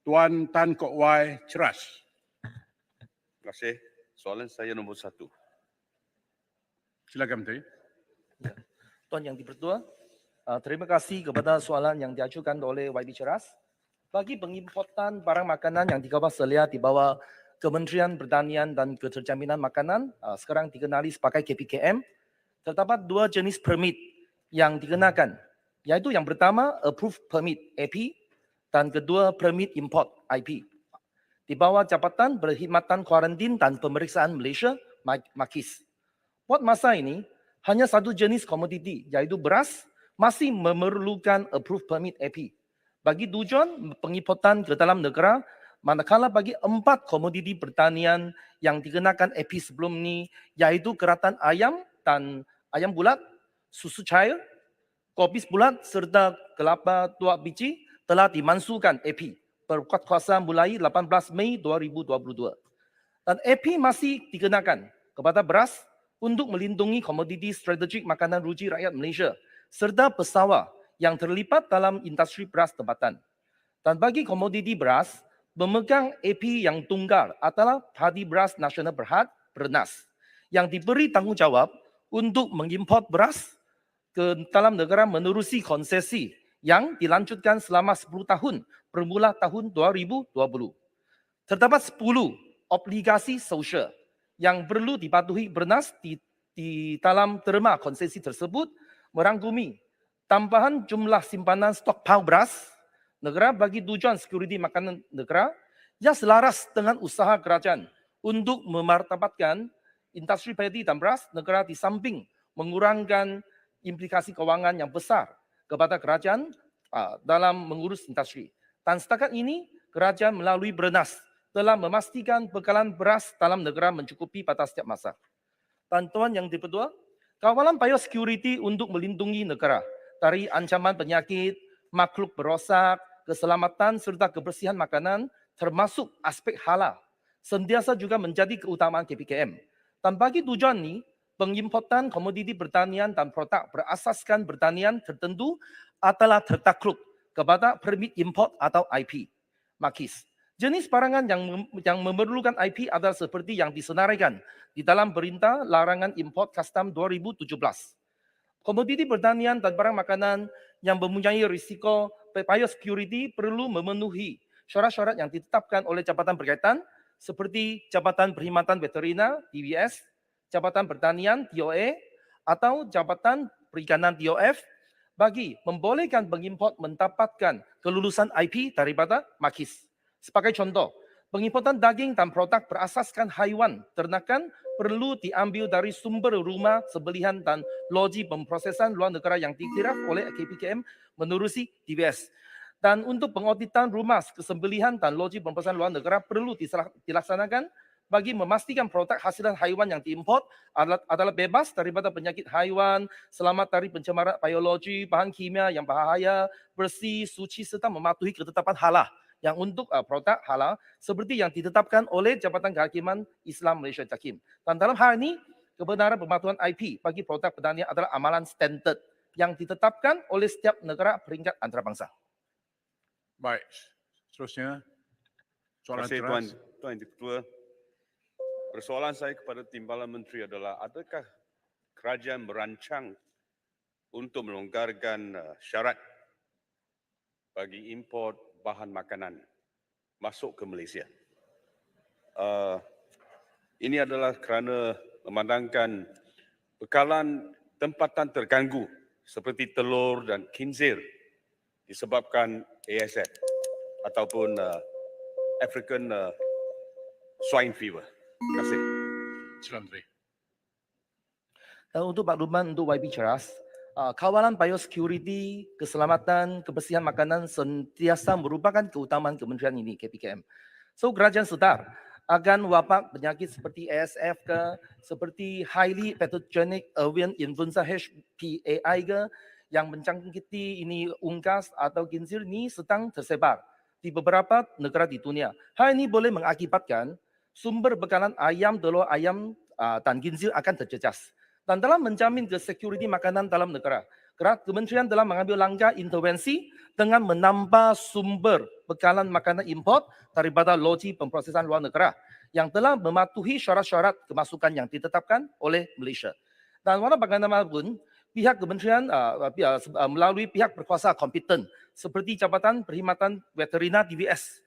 Tuan Tan Kok Wai Ceras. Terima kasih. Soalan saya nombor 1. Silakan Menteri. Tuan Yang di-Pertua, terima kasih kepada soalan yang diajukan oleh YB Ceras. Bagi pengimportan barang makanan yang dikawal selia di bawah Kementerian Pertanian dan Keterjaminan Makanan, sekarang dikenali sebagai KPKM, terdapat 2 jenis permit yang dikenakan, yaitu yang pertama Approved Permit AP dan kedua Permit Import IP. Di bawah Jabatan Perkhidmatan Kuarantin dan Pemeriksaan Malaysia, MAKIS. Buat masa ini, hanya satu jenis komoditi, yaitu beras, masih memerlukan Approved Permit AP. Bagi tujuan pengimportan ke dalam negara, manakala bagi 4 komoditi pertanian yang dikenakan AP sebelum ini, yaitu keratan ayam dan ayam bulat, susu cair, kopi bulat serta kelapa tua biji telah dimansuhkan AP berkuat kuasa mulai 18 Mei 2022. Dan AP masih dikenakan kepada beras untuk melindungi komoditi strategik makanan ruji rakyat Malaysia serta pesawat yang terlibat dalam industri beras tempatan. Dan bagi komoditi beras, pemegang AP yang tunggal adalah Padi Beras Nasional Berhad, PERNAS, yang diberi tanggungjawab untuk mengimport beras ke dalam negara menerusi konsesi yang dilanjutkan selama 10 tahun bermula tahun 2020. Terdapat 10 obligasi sosial yang perlu dipatuhi PERNAS di dalam terma konsesi tersebut, merangkumi tambahan jumlah simpanan stokpil beras negara bagi tujuan sekuriti makanan negara yang selaras dengan usaha kerajaan untuk memartabatkan industri padi dan beras negara di samping mengurangkan implikasi keuangan yang besar kepada kerajaan dalam mengurus industri. Dan setakat ini, kerajaan melalui PERNAS telah memastikan bekalan beras dalam negara mencukupi pada setiap masa. Dan Tuan Yang di-Pertua, kawalan biosecurity untuk melindungi negara dari ancaman penyakit, makhluk berosak, keselamatan serta kebersihan makanan termasuk aspek halal sentiasa juga menjadi keutamaan KPKM. Dan bagi tujuan ini, pengimportan komoditi pertanian dan produk berasaskan pertanian tertentu adalah tertakluk kepada permit import atau IP, MAKIS. Jenis barangan yang memerlukan IP adalah seperti yang disenaraikan di dalam Perintah Larangan Import Custom 2017. Komoditi pertanian dan barang makanan yang mempunyai risiko biosecurity perlu memenuhi syarat-syarat yang ditetapkan oleh jabatan berkaitan seperti Jabatan Perkhidmatan Veterina (DVS), Jabatan Pertanian (TOA) atau Jabatan Perikanan (TOF) bagi membolehkan pengimport mendapatkan kelulusan IP daripada MAKIS. Sebagai contoh, pengimportan daging dan produk berasaskan haiwan ternakan perlu diambil dari sumber rumah sembelihan dan loji pemprosesan luar negara yang diiktiraf oleh KPKM menerusi DVS. Dan untuk pengauditan rumah kesembelihan dan loji pemprosesan luar negara perlu dilaksanakan bagi memastikan produk hasilan haiwan yang diimport adalah bebas daripada penyakit haiwan, selamat dari pencemaran biologi, bahan kimia yang bahaya, bersih, suci serta mematuhi ketetapan halal yang untuk produk halal seperti yang ditetapkan oleh Jabatan Kehakiman Islam Malaysia JAKIM. Dan dalam hal ini, kebenaran pematuhan IP bagi produk pertanian adalah amalan standard yang ditetapkan oleh setiap negara peringkat antarabangsa. Baik, seterusnya soalan Terima kasih Ceras. Tuan Di-Pertua. Persoalan saya kepada Timbalan Menteri adalah, adakah kerajaan merancang untuk melonggarkan syarat bagi import bahan makanan masuk ke Malaysia? Ini adalah kerana memandangkan bekalan tempatan terganggu seperti telur dan khinzir disebabkan ASF ataupun African Swine Fever. Terima kasih. Sila Menteri. Untuk makluman untuk YB Ceras, kawalan biosecurity, keselamatan, kebersihan makanan sentiasa merupakan keutamaan kementerian ini, KPKM. So, kerajaan sedar akan wabak penyakit seperti ASF ke, seperti highly pathogenic avian influenza HPAI ke, yang mencangkiti ini unggas atau khinzir ini sedang tersebar di beberapa negara di dunia. Hal ini boleh mengakibatkan sumber bekalan ayam, telur ayam dan khinzir akan terjejas. Dan dalam menjamin ke security makanan dalam negara, Kementerian telah mengambil langkah intervensi dengan menambah sumber bekalan makanan import daripada loji pemprosesan luar negara yang telah mematuhi syarat-syarat kemasukan yang ditetapkan oleh Malaysia. Dan walau bagaimanapun, pihak kementerian melalui pihak berkuasa kompeten seperti Jabatan Perkhidmatan Veterina DVS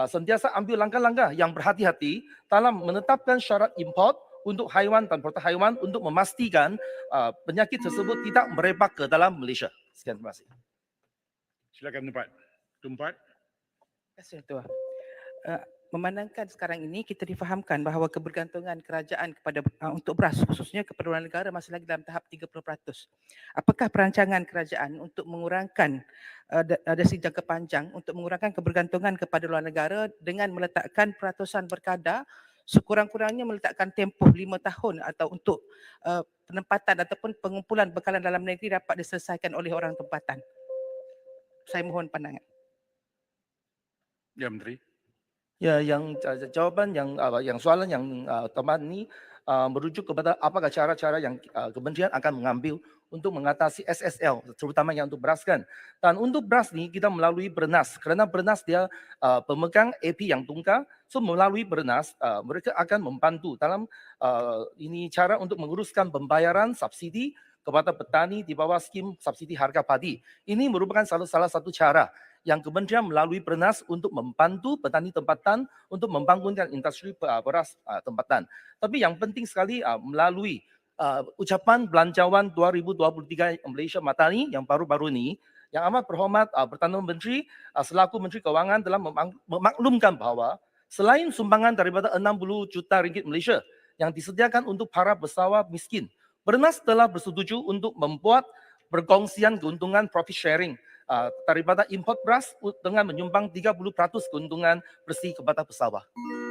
sentiasa ambil langkah-langkah yang berhati-hati dalam menetapkan syarat import untuk haiwan dan protein haiwan untuk memastikan penyakit tersebut tidak merebak ke dalam Malaysia. Sekian, terima kasih. Silakan tempat. Tempat. Terima kasih, Ketua. Memandangkan sekarang ini kita difahamkan bahawa kebergantungan kerajaan kepada untuk beras khususnya kepada luar negara masih lagi dalam tahap 30%. Apakah perancangan kerajaan untuk mengurangkan dari segi jangka panjang untuk mengurangkan kebergantungan kepada luar negara dengan meletakkan peratusan berkadar sekurang-kurangnya meletakkan tempoh 5 tahun atau untuk penempatan ataupun pengumpulan bekalan dalam negeri dapat diselesaikan oleh orang tempatan? Saya mohon pandangan. Ya, Menteri. Ya, yang jawapan yang soalan yang teman ini merujuk kepada apakah cara-cara yang kementerian akan mengambil untuk mengatasi SSL, terutama yang untuk beras kan. Dan untuk beras ni kita melalui Bernas, kerana Bernas dia pemegang AP yang tunggal, so melalui Bernas mereka akan membantu dalam ini cara untuk menguruskan pembayaran subsidi kepada petani di bawah skim subsidi harga padi. Ini merupakan salah satu cara yang kementerian melalui Bernas untuk membantu petani tempatan untuk membangunkan industri beras tempatan. Tapi yang penting sekali melalui ucapan belanjawan 2023 Malaysia Madani yang baru-baru ini, yang amat berhormat Perdana Menteri selaku Menteri Kewangan telah memaklumkan bahawa selain sumbangan daripada 60 juta ringgit Malaysia yang disediakan untuk para pesawat miskin, Bernas telah bersetuju untuk membuat perkongsian keuntungan profit sharing daripada import beras dengan menyumbang 30% keuntungan bersih kepada pesawat.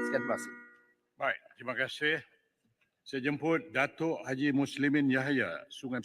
Sekian, terima kasih. Baik, terima kasih. Saya jemput Datuk Haji Muslimin Yahya, Sungai Besar.